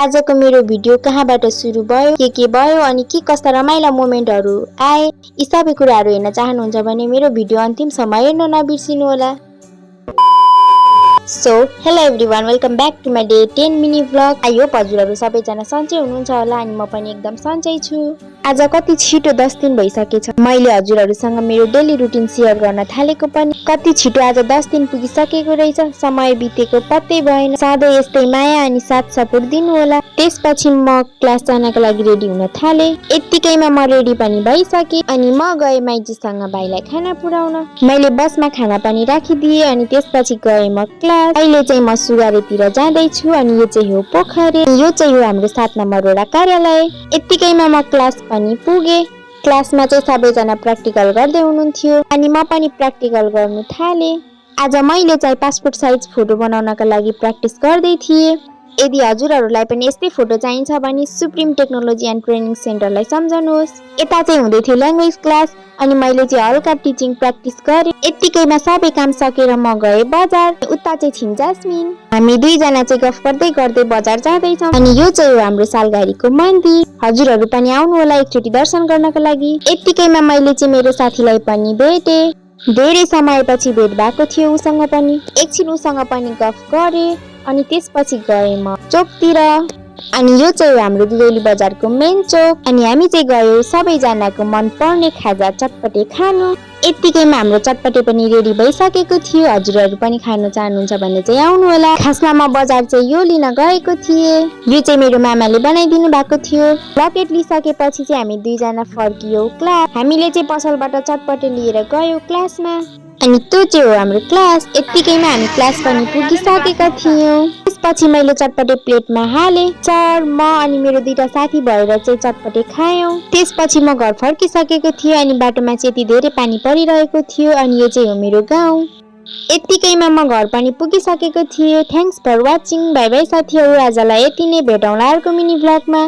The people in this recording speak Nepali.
आजको मेरो भिडियो कहाँबाट सुरु भयो, के भयो अनि के कस्ता रमाइला मोमेन्टहरू आए, यी सबै कुराहरू हेर्न चाहनुहुन्छ भने मेरो भिडियो अन्तिमसम्म हेर्न नबिर्सिनु होला। So hello everyone, welcome back to my day 10 mini vlog. I hope हजुरहरू सबैजना सन्चै हुनुहुन्छ होला अनि म पनि एकदम सन्चै छु। आज कति छिटो 10 दिन भइसकेछ मैले हजुरहरूसँग मेरो डेली रुटिन सेयर गर्न थालेको पनि। कति छिटो आज 10 दिन पुगिसकेको रहेछ, समय बितेको पत्तै भएन। सधैँ यस्तै माया अनि साथ सपोर्ट दिनु होला। त्यसपछि म क्लास जानको लागि रेडी हुन थाले। यत्तिकैमा म रेडी पनि भइसके अनि म गए माइजीसँग भाइलाई खाना पुर्याउन। मैले बसमा खाना पनि राखिदिए अनि त्यसपछि गए म क्लास। अहिले चाहिँ म सुगारेतिर जाँदैछु अनि यो चाहिँ हो पोखरे, यो चाहिँ हो हाम्रो 7 नम्बर वडा कार्यालय। यत्तिकैमा म क्लास पनि पुगे। क्लासमा चाहिँ सबैजना प्र्याक्टिकल गर्दै हुनुहुन्थ्यो अनि म पनि प्र्याक्टिकल गर्नु थाले। आज मैले चाहिँ पासपोर्ट साइज फोटो बनाउनका लागि प्र्याक्टिस गर्दै थिएँ। यदि हजुरहरूलाई पनि यस्तै फोटो चाहिन्छ भने सुप्रिम टेक्नोलोजी एन्ड ट्रेनिङ सेन्टरलाई सम्झनुहोस्। यता चाहिँ हुँदै थियो ल्याङ्ग्वेज क्लास अनि मैले चाहिँ हल्का टिचिङ प्र्याक्टिस गरेँ। यत्तिकैमा सबै काम सकेर म गएँ बजार। उता चाहिँ छिन् जास्मिन। हामी दुईजना चाहिँ गफ गर्दै गर्दै बजार जाँदैछौँ अनि यो चाहिँ हो हाम्रो सालघारीको मन्दिर। हजुरहरू पनि आउनु होला एकचोटि दर्शन गर्नको लागि। यत्तिकैमा मैले चाहिँ मेरो साथीलाई पनि भेटेँ। धेरै समयपछि भेट भएको थियो उसँग पनि। एकछिन उसँग पनि गफ गरेँ अनि त्यसपछि गएँ म चोकतिर। अनि यो चाहिँ हाम्रो दुधौली बजारको मेन चोक अनि हामी चाहिँ गयौँ सबैजनाको मन पर्ने खाजा चटपटे खानु। यत्तिकैमा हाम्रो चटपटे पनि रेडी भइसकेको थियो। हजुरहरू पनि खान चाहनुहुन्छ भने चाहिँ आउनु होला। खासमा म बजार चाहिँ यो लिन गएको थिएँ। यो चाहिँ मेरो मामाले बनाइदिनु भएको थियो। लकेट लिइसकेपछि चाहिँ हामी दुईजना फर्कियौँ क्लास। हामीले चाहिँ पसलबाट चटपटे लिएर गयौँ क्लासमा अनि त्यो चाहिँ हो हाम्रो क्लास। यत्तिकैमा हामी क्लास पनि पुगिसकेका थियौँ। त्यसपछि मैले चटपटे प्लेटमा हालेँ। सर, म अनि मेरो दुईटा साथी भएर चाहिँ चटपटे खायौँ। त्यसपछि म घर फर्किसकेको थिएँ अनि बाटोमा चाहिँ यति धेरै पानी परिरहेको थियो अनि यो चाहिँ हो मेरो गाउँ। यत्तिकैमा म घर पनि पुगिसकेको थिएँ। Thanks for watching. Bye bye साथीहरू, आजलाई यति नै, भेटौँला अर्को मिनी भ्लगमा।